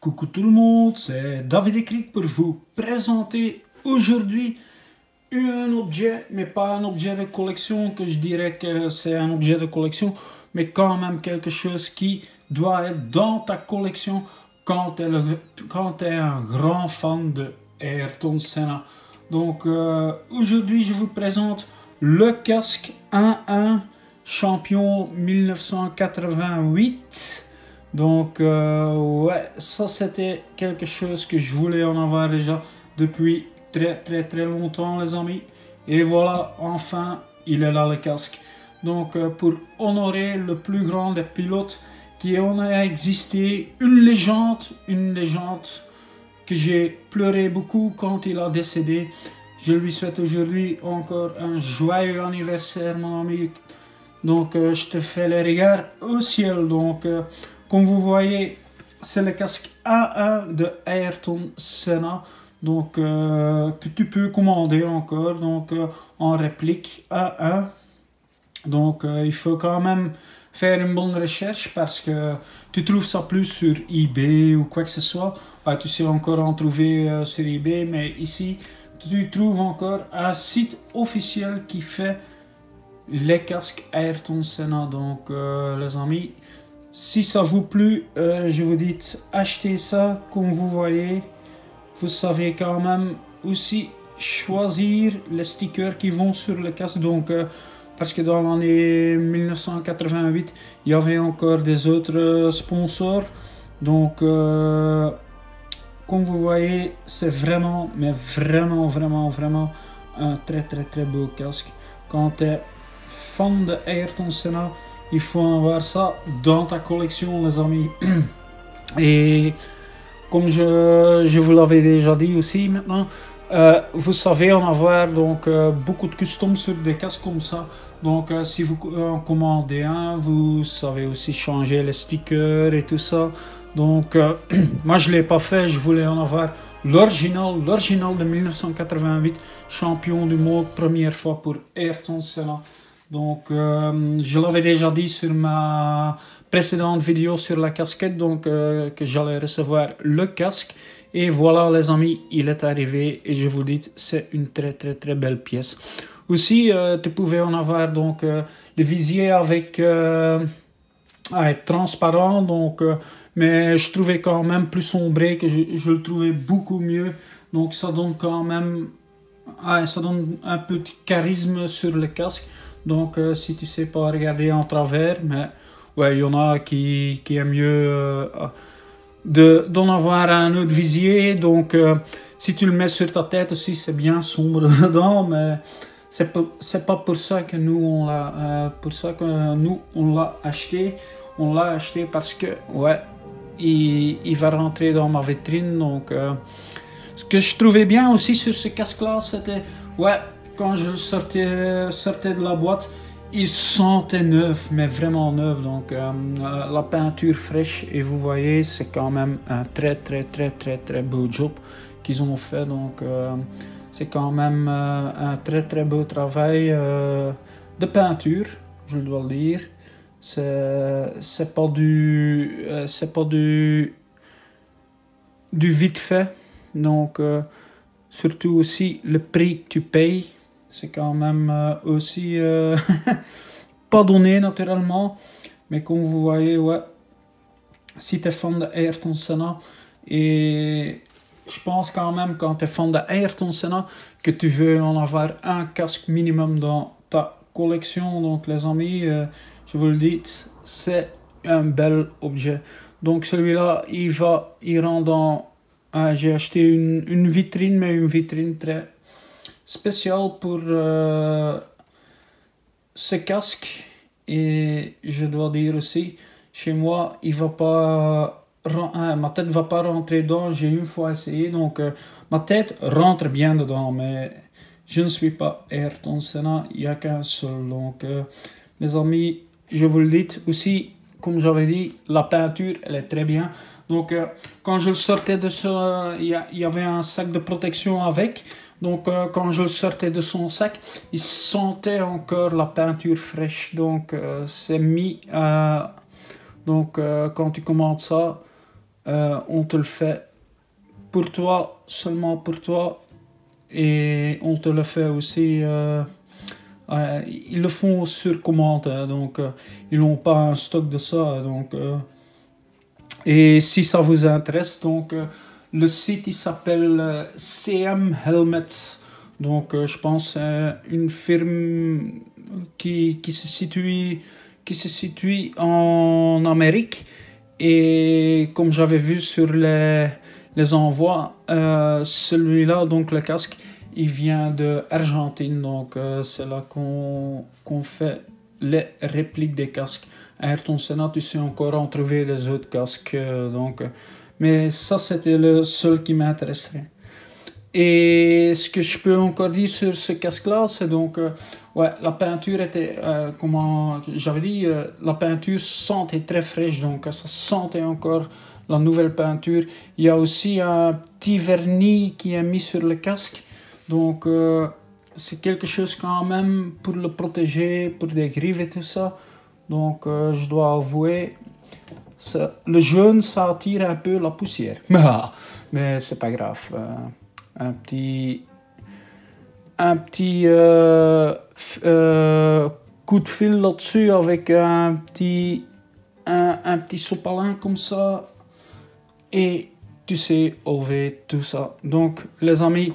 Coucou tout le monde, c'est David Ekrik pour vous présenter aujourd'hui un objet, mais pas un objet de collection, que je dirais que c'est un objet de collection, mais quand même quelque chose qui doit être dans ta collection quand tu es un grand fan de Ayrton Senna. Donc aujourd'hui je vous présente le casque 1-1 champion 1988. Donc ouais, ça c'était quelque chose que je voulais en avoir déjà depuis très longtemps les amis. Et voilà, enfin il est là le casque. Donc pour honorer le plus grand des pilotes qui en a existé, une légende que j'ai pleuré beaucoup quand il a décédé. Je lui souhaite aujourd'hui encore un joyeux anniversaire mon ami. Donc je te fais les regards au ciel. Donc comme vous voyez, c'est le casque A1 de Ayrton Senna. Donc que tu peux commander encore donc en réplique A1. Donc il faut quand même faire une bonne recherche parce que tu trouves ça plus sur eBay ou quoi que ce soit. Tu sais encore en trouver sur eBay, mais ici tu trouves encore un site officiel qui fait les casques Ayrton Senna. Donc les amis, si ça vous plu, je vous dis achetez ça. Comme vous voyez, vous savez quand même aussi choisir les stickers qui vont sur le casque. Donc parce que dans l'année 1988 il y avait encore des autres sponsors. Donc comme vous voyez, c'est vraiment vraiment un très beau casque. Quand tu es fan de Ayrton Senna, il faut avoir ça dans ta collection les amis. Et comme je vous l'avais déjà dit aussi maintenant, vous savez en avoir donc beaucoup de customs sur des casques comme ça. Donc si vous en commandez un, vous savez aussi changer les stickers et tout ça. Donc moi je ne l'ai pas fait, je voulais en avoir l'original de 1988, champion du monde, première fois pour Ayrton Senna. Donc je l'avais déjà dit sur ma précédente vidéo sur la casquette, donc que j'allais recevoir le casque. Et voilà les amis, il est arrivé et je vous dis, c'est une très belle pièce. Aussi tu pouvais en avoir donc le visier avec transparent, donc mais je trouvais quand même plus sombré, que je le trouvais beaucoup mieux. Donc ça donne quand même ça donne un peu de charisme sur le casque. Donc si tu sais pas regarder en travers, mais ouais, il y en a qui aiment mieux d'en avoir un autre visier. Donc si tu le mets sur ta tête aussi, c'est bien sombre dedans, mais c'est pas pour ça que nous on l'a acheté. On l'a acheté parce que ouais, il va rentrer dans ma vitrine. Donc ce que je trouvais bien aussi sur ce casque là, c'était ouais, quand je sortais de la boîte, il sentait neuf, mais vraiment neuf. Donc la peinture fraîche, et vous voyez, c'est quand même un très beau job qu'ils ont fait. Donc c'est quand même un très beau travail de peinture, je dois le dire. C'est pas du vite fait. Donc surtout aussi le prix que tu payes, c'est quand même aussi pas donné naturellement. Mais comme vous voyez, ouais, si tu es fan de Ayrton Senna, et je pense quand même quand tu es fan de Ayrton Senna que tu veux en avoir un casque minimum dans ta collection. Donc les amis, je vous le dis, c'est un bel objet. Donc celui-là, il rentre dans j'ai acheté une vitrine, mais une vitrine très spéciale pour ce casque. Et je dois dire aussi, chez moi, il va pas ma tête va pas rentrer dedans. J'ai une fois essayé, donc ma tête rentre bien dedans, mais je ne suis pas Ayrton Senna, il n'y a qu'un seul. Donc les amis, je vous le dis aussi, comme j'avais dit, la peinture elle est très bien. Donc quand je le sortais de ce, il y avait un sac de protection avec. Donc quand je le sortais de son sac, il sentait encore la peinture fraîche. Donc c'est mis donc quand tu commandes ça, on te le fait pour toi, seulement pour toi, et on te le fait aussi. Ils le font sur commande, hein, donc ils n'ont pas un stock de ça, donc. Et si ça vous intéresse, donc le site il s'appelle CM Helmets. Donc je pense une firme qui se situe en Amérique. Et comme j'avais vu sur les envois, celui-là, donc le casque, il vient de Argentine. Donc c'est là qu'on fait les répliques des casques. À Ayrton Senna, tu sais encore en trouver les autres casques. Mais ça, c'était le seul qui m'intéresserait. Et ce que je peux encore dire sur ce casque-là, c'est donc... ouais, la peinture était... comment j'avais dit, la peinture sentait très fraîche. Donc ça sentait encore la nouvelle peinture. Il y a aussi un petit vernis qui est mis sur le casque. Donc c'est quelque chose quand même pour le protéger, pour des griffes et tout ça. Donc je dois avouer, le jaune ça attire un peu la poussière. Mais c'est pas grave. Un petit coup de fil là-dessus avec un petit sopalin comme ça. Et tu sais, OV, tout ça. Donc les amis,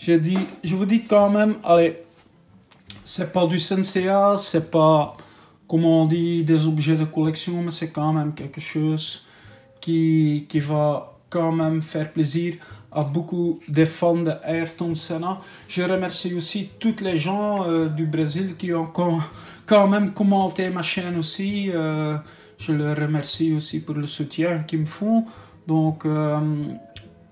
je vous dis quand même, allez, c'est pas du Sensei, c'est pas, comment on dit, des objets de collection, mais c'est quand même quelque chose qui va quand même faire plaisir à beaucoup de fans de Ayrton Senna. Je remercie aussi toutes les gens du Brésil qui ont quand même commenté ma chaîne aussi. Je les remercie aussi pour le soutien qu'ils me font. Donc,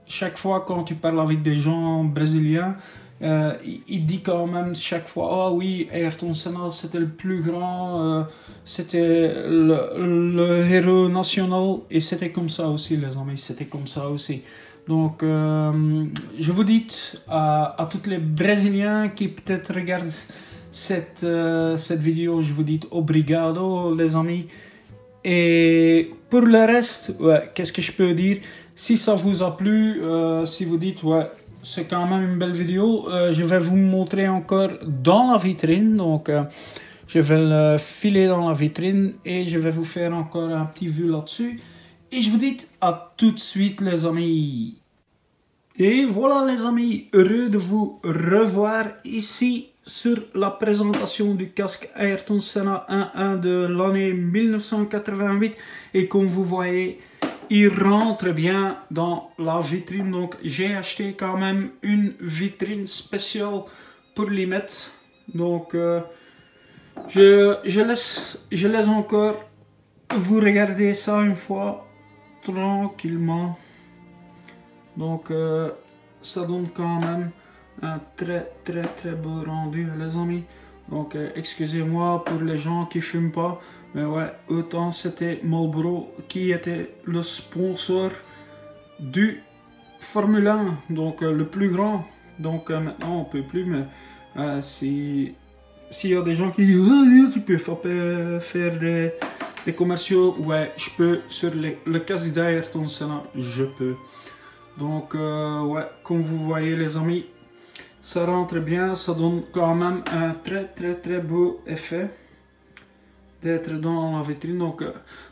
chaque fois quand tu parles avec des gens brésiliens, il dit quand même chaque fois, ah oui, Ayrton Senna c'était le plus grand, c'était le héros national, et c'était comme ça aussi les amis, c'était comme ça aussi. Donc je vous dis à tous les Brésiliens qui peut-être regardent cette vidéo, je vous dis obrigado les amis. Et pour le reste, ouais, qu'est-ce que je peux dire? Si ça vous a plu, si vous dites, ouais, c'est quand même une belle vidéo, je vais vous montrer encore dans la vitrine. Donc, je vais le filer dans la vitrine et je vais vous faire encore un petit vue là-dessus. Et je vous dis à tout de suite, les amis. Et voilà, les amis, heureux de vous revoir ici sur la présentation du casque Ayrton Senna 1.1 de l'année 1988. Et comme vous voyez, il rentre bien dans la vitrine. Donc j'ai acheté quand même une vitrine spéciale pour l'y mettre. Donc je laisse encore vous regarder ça une fois tranquillement. Donc ça donne quand même un très beau rendu les amis. Donc excusez-moi pour les gens qui fument pas, mais ouais, autant c'était Marlboro qui était le sponsor du Formule 1, donc le plus grand. Donc maintenant on peut plus, mais s'il y a des gens qui disent oh, tu peux faire des commerciaux, ouais, je peux sur le casque d'Ayrton Senna, je peux. Donc ouais, comme vous voyez les amis, ça rentre bien, ça donne quand même un très beau effet d'être dans la vitrine. Donc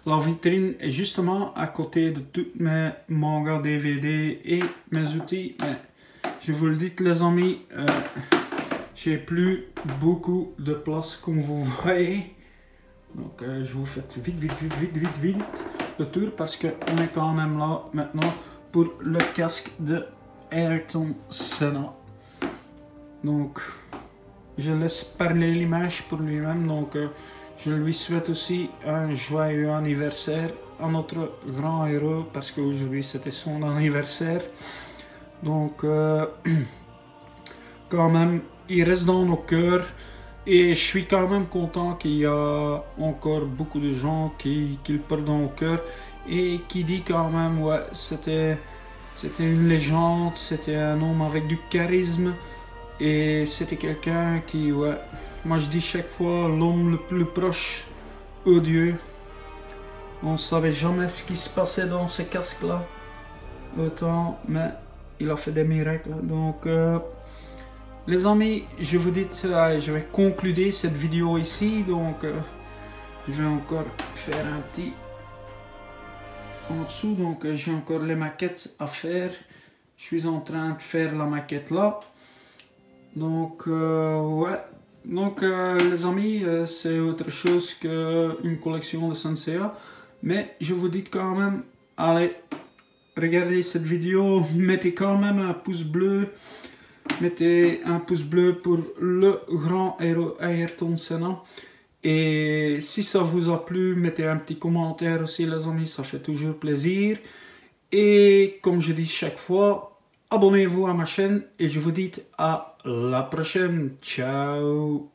la vitrine est justement à côté de tous mes mangas DVD et mes outils. Mais je vous le dis les amis, j'ai plus beaucoup de place comme vous voyez. Donc je vous fais vite le tour parce qu'on est quand même là maintenant pour le casque de Ayrton Senna. Donc je laisse parler l'image pour lui-même. Donc je lui souhaite aussi un joyeux anniversaire à notre grand héros parce qu'aujourd'hui c'était son anniversaire. Donc quand même il reste dans nos cœurs. Et je suis quand même content qu'il y a encore beaucoup de gens qui le portent dans le cœur et qui dit quand même ouais, c'était une légende, c'était un homme avec du charisme et c'était quelqu'un qui, ouais, moi je dis chaque fois l'homme le plus proche au Dieu. On savait jamais ce qui se passait dans ce casque-là. Autant, mais il a fait des miracles. Donc, les amis, je vous dis, je vais conclure cette vidéo ici. Donc, je vais encore faire un petit en dessous. Donc, j'ai encore les maquettes à faire. Je suis en train de faire la maquette là. Donc, ouais. Donc, les amis, c'est autre chose qu'une collection de Senseiya. Mais je vous dis quand même, allez, regardez cette vidéo, mettez quand même un pouce bleu. Mettez un pouce bleu pour le grand héros Ayrton Senna. Et si ça vous a plu, mettez un petit commentaire aussi les amis, ça fait toujours plaisir. Et comme je dis chaque fois, abonnez-vous à ma chaîne et je vous dis à la prochaine. Ciao!